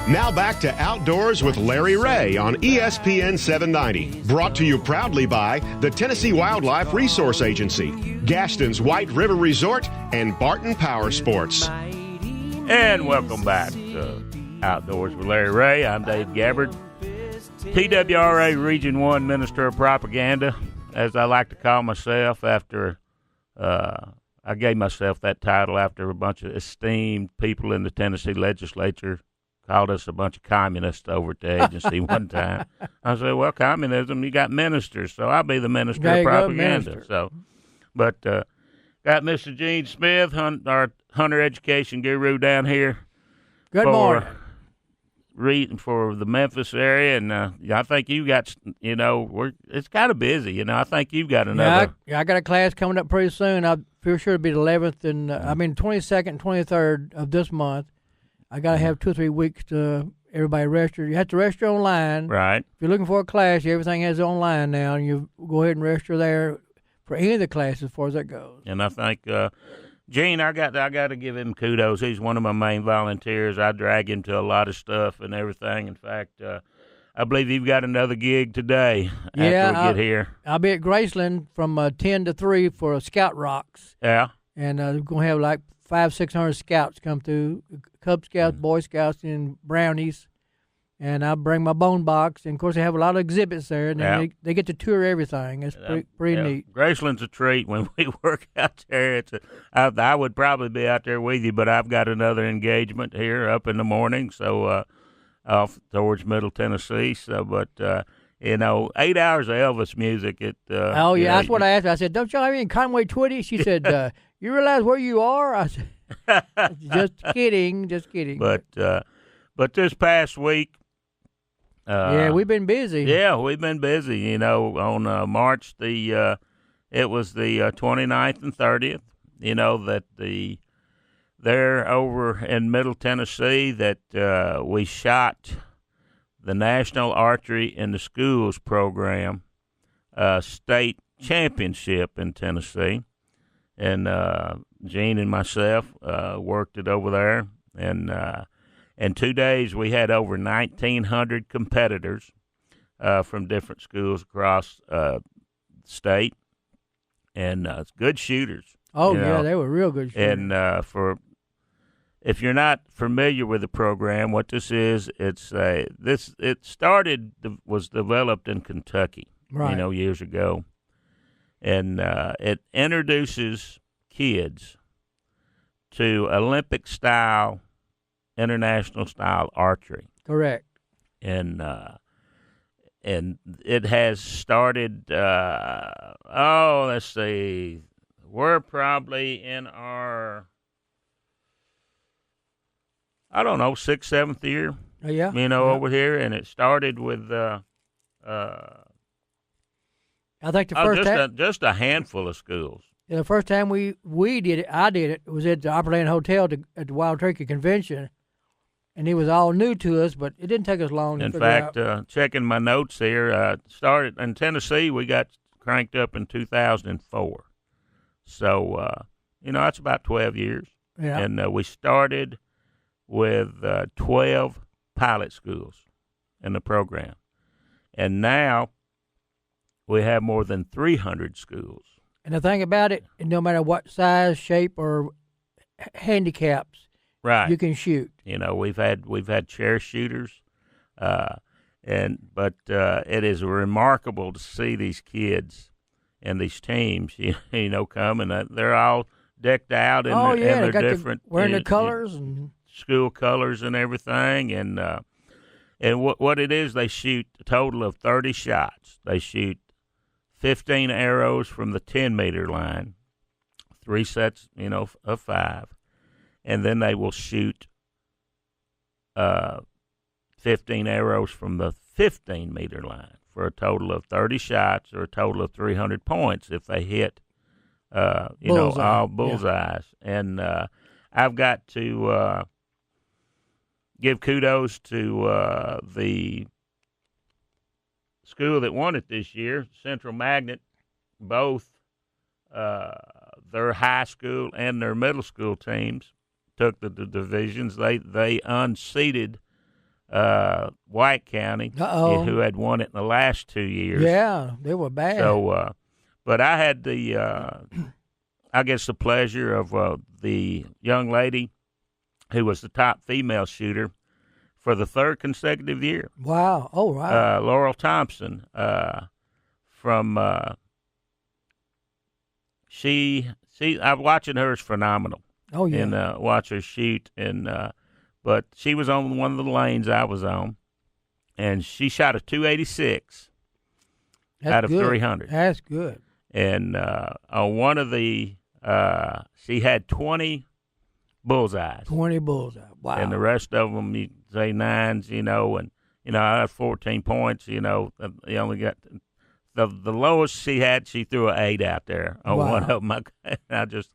Now back to Outdoors with Larry Ray on ESPN 790. Brought to you proudly by the Tennessee Wildlife Resource Agency, Gaston's White River Resort, and Barton Power Sports. And welcome back to Outdoors with Larry Ray. I'm Dave Gabbard, TWRA Region 1 Minister of Propaganda, as I like to call myself after I gave myself that title after a bunch of esteemed people in the Tennessee legislature called us a bunch of communists over at the agency one time. I said, well, communism, you got ministers, so I'll be the minister of propaganda. But got Mr. Gene Smith, our hunter education guru down here. Good morning. Reading for the Memphis area, and I think you got, it's kind of busy. I think you've got another. Yeah, I got a class coming up pretty soon. I feel sure it'll be the 11th and 22nd and 23rd of this month. I got to have 2 or 3 weeks to everybody register. You have to register online. Right. If you're looking for a class, everything has online now, and you go ahead and register there for any of the classes as far as that goes. And I think Gene, I got to give him kudos. He's one of my main volunteers. I drag him to a lot of stuff and everything. In fact, I believe you've got another gig today after we get here. I'll be at Graceland from 10 to 3 for Scout Rocks. Yeah. And we're going to have like 500-600 scouts come through, Cub Scouts, Boy Scouts, and Brownies. And I bring my bone box. And, of course, they have a lot of exhibits there. And they get to tour everything. It's pretty neat. Graceland's a treat when we work out there. I would probably be out there with you, but I've got another engagement here up in the morning, so off towards Middle Tennessee. So, but 8 hours of Elvis music. That's what I asked her. I said, don't y'all have any Conway Twitty? She said, you realize where you are? I said, just kidding. But this past week, we've been busy. Yeah, we've been busy. On March it was the 29th and 30th. That they're over in Middle Tennessee that we shot the National Archery in the Schools program state championship in Tennessee, and Gene and myself worked it over there, and in 2 days we had over 1,900 competitors from different schools across the state, and good shooters. Oh yeah, they were real good shooters. And if you're not familiar with the program, what this is, was developed in Kentucky, right, years ago, and it introduces kids to Olympic style, international style archery. Correct. And it has started. Let's see, we're probably in our, I don't know, 6th, 7th year. Over here, and it started with I think the first time, just a handful of schools. Yeah, the first time we did it, I did it, was at the Opryland Hotel at the Wild Turkey Convention, and it was all new to us, but it didn't take us long to figure out. In fact, checking my notes here, started in Tennessee, we got cranked up in 2004. So, that's about 12 years. Yeah. And we started with 12 pilot schools in the program. And now we have more than 300 schools. And the thing about it, no matter what size, shape, or handicaps, right, you can shoot. We've had chair shooters, but it is remarkable to see these kids and these teams, come, and they're all decked out in their different, wearing their colors and school colors and everything, and what it is, they shoot a total of 30 shots. They shoot 15 arrows from the 10-meter line, 3 sets, of 5, and then they will shoot 15 arrows from the 15-meter line for a total of 30 shots, or a total of 300 points if they hit, all bullseyes. Yeah. And I've got to give kudos to the school that won it this year, Central Magnet. Both their high school and their middle school teams took the divisions. They unseated White County, who had won it in the last 2 years. Yeah, they were bad. So, but I had the, I guess, the pleasure of the young lady who was the top female shooter for the third consecutive year. Wow! Oh, wow. Laurel Thompson from I'm watching her is phenomenal. Oh yeah. And watch her shoot, and but she was on one of the lanes I was on, and she shot a 286 out of good. 300. That's good. And on one of the, she had 20 bullseyes. 20 bullseye. Wow. And the rest of them, you say nines, and I had 14 points. They only got the lowest she had. She threw an 8 out there on one of them. I just.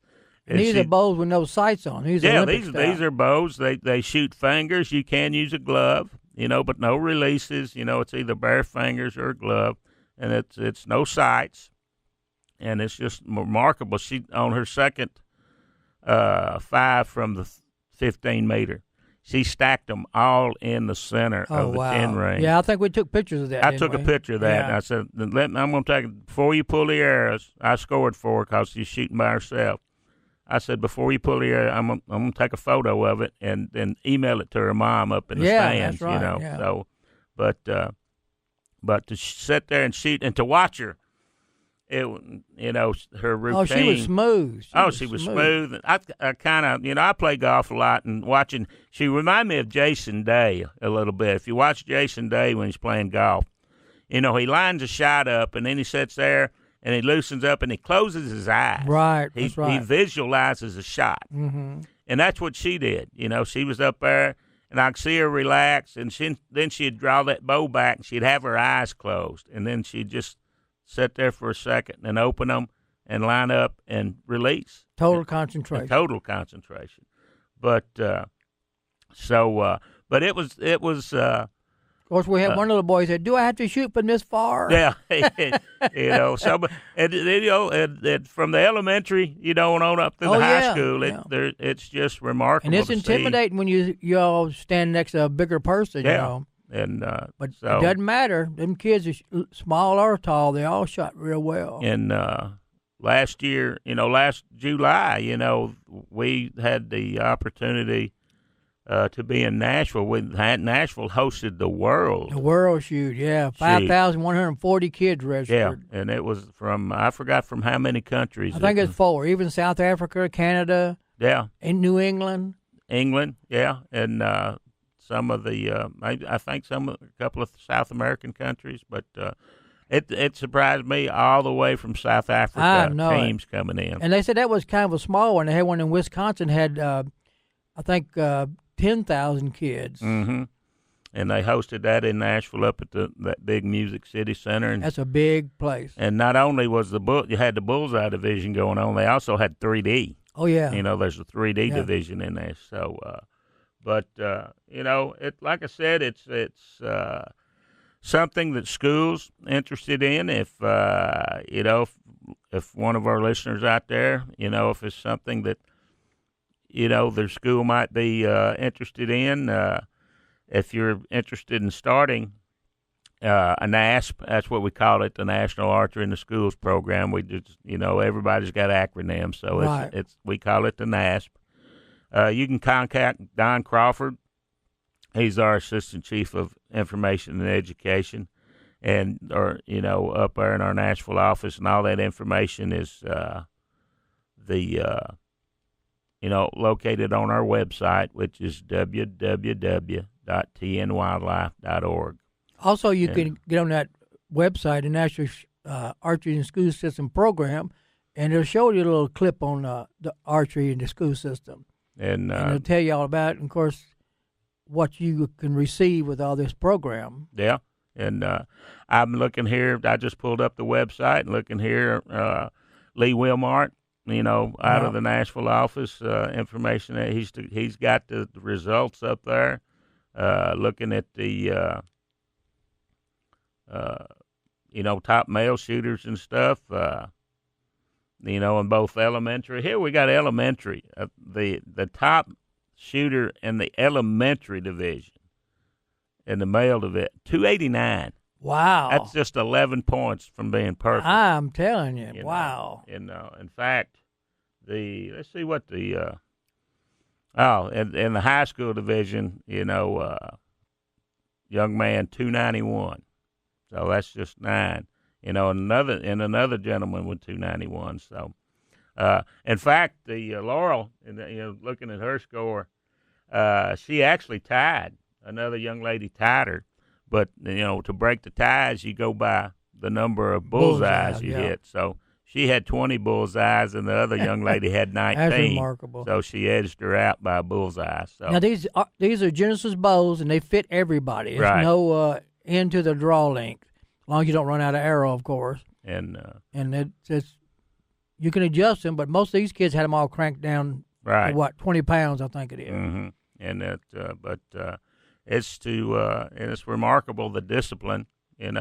These are bows with no sights on. These are bows. They shoot fingers. You can use a glove, but no releases. It's either bare fingers or a glove, and it's no sights, and it's just remarkable. She on her second 5 from the 15 meter. She stacked them all in the center of the 10 ring. Yeah, I think we took pictures of that. I took a picture of that, and I said, I'm going to take it before you pull the arrows. I scored for her because she's shooting by herself. I said, before you pull the arrow, I'm going to take a photo of it and then email it to her mom up in the stands. That's right, yeah. So, but to sit there and shoot and to watch her, her routine. Oh, she was smooth. She was smooth. I kind of, I play golf a lot, and watching, she reminded me of Jason Day a little bit. If you watch Jason Day when he's playing golf, he lines a shot up, and then he sits there, and he loosens up, and he closes his eyes. Right, that's right. He visualizes a shot. Mm-hmm. And that's what she did. She was up there, and I could see her relax, and then she'd draw that bow back, and she'd have her eyes closed, and then she'd just sit there for a second and open them and line up and release. Total concentration. Total concentration. But but it was. Of course, we had one little boy said, "Do I have to shoot from this far?" Yeah, So and from the elementary, on up to the high school, it's just remarkable. And it's intimidating when you all stand next to a bigger person. And but it doesn't matter. Them kids are small or tall. They all shot real well. And last year, last July, we had the opportunity to be in Nashville. Nashville hosted the World. The World Shoot, 5,140 kids registered. Yeah, and it was from, I forgot from how many countries. I think it's 4, even South Africa, Canada. Yeah. And New England. And some of the, I think a couple of South American countries, but it surprised me all the way from South Africa, teams coming in. And they said that was kind of a small one. They had one in Wisconsin, had, I think, 10,000 kids. Mm-hmm. And they hosted that in Nashville up at that big Music City Center. And that's a big place. And not only was you had the bullseye division going on, they also had 3D. Oh, yeah. There's a 3D division in there. So, like I said, it's something that schools interested in. If one of our listeners out there, if it's something that their school might be interested in. If you're interested in starting a NASP, that's what we call it, the National Archery in the Schools program. We just, everybody's got acronyms, so we call it the NASP. You can contact Don Crawford. He's our Assistant Chief of Information and Education, up there in our Nashville office, and all that information is located on our website, which is www.tnwildlife.org. Also, you can get on that website, the National Archery and School System program, and it'll show you a little clip on the archery in the school system. And it'll tell you all about it, and, of course, what you can receive with all this program. Yeah, and I'm looking here. I just pulled up the website and looking here, Lee Wilmart, out of the Nashville office, information that he's got the results up there. Looking at the top male shooters and stuff. In both elementary. Here we got elementary. The top shooter in the elementary division in the male division, 289. Wow. That's just 11 points from being perfect. I'm telling you. Wow. In fact, let's see what the in the high school division, young man 291. So that's just 9. Another gentleman with 291. So, in fact, the Laurel, looking at her score, she actually tied. Another young lady tied her. But, to break the ties, you go by the number of bullseyes you hit. So she had 20 bullseyes, and the other young lady had 19. That's remarkable. So she edged her out by a bullseye. So now these are Genesis bows, and they fit everybody. There's right. no end to the draw length, as long as you don't run out of arrow, of course. And it's you can adjust them, but most of these kids had them all cranked down. Right. To 20 pounds, I think it is. Mm-hmm. And it's remarkable, the discipline, and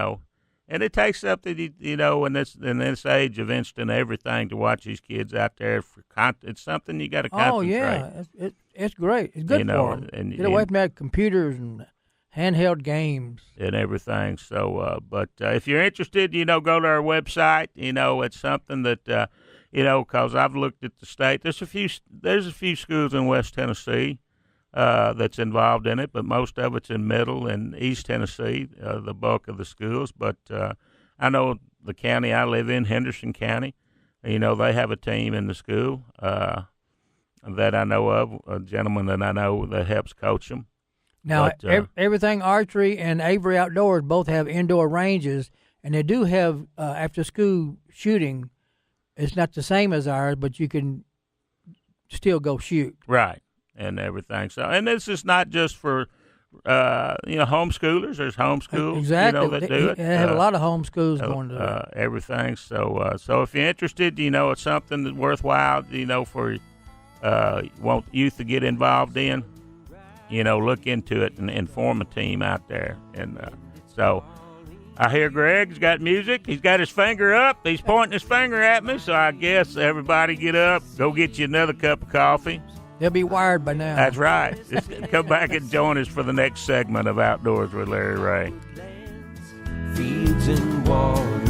it takes something, in this age of instant everything, to watch these kids out there for it's something you got to concentrate. Oh yeah, it's great. It's good for them. And get away from that computers and handheld games and everything. So, but if you're interested, go to our website. It's something that because I've looked at the state. There's a few schools in West Tennessee that's involved in it, but most of it's in Middle and East Tennessee, the bulk of the schools. But I know the county I live in, Henderson County, they have a team in the school that I know of, a gentleman that I know that helps coach them. Now, everything Archery and Avery Outdoors both have indoor ranges, and they do have after-school shooting. It's not the same as ours, but you can still go shoot. Right. And everything. So, and this is not just for homeschoolers. There's homeschool, exactly. That do it. They have a lot of homeschools going to that. Everything. So, if you're interested, it's something that's worthwhile. For want youth to get involved in. Look into it and form a team out there. And so, I hear Greg's got music. He's got his finger up. He's pointing his finger at me. So I guess everybody get up, go get you another cup of coffee. They'll be wired by now. That's right. Come back and join us for the next segment of Outdoors with Larry Ray. Fields and water.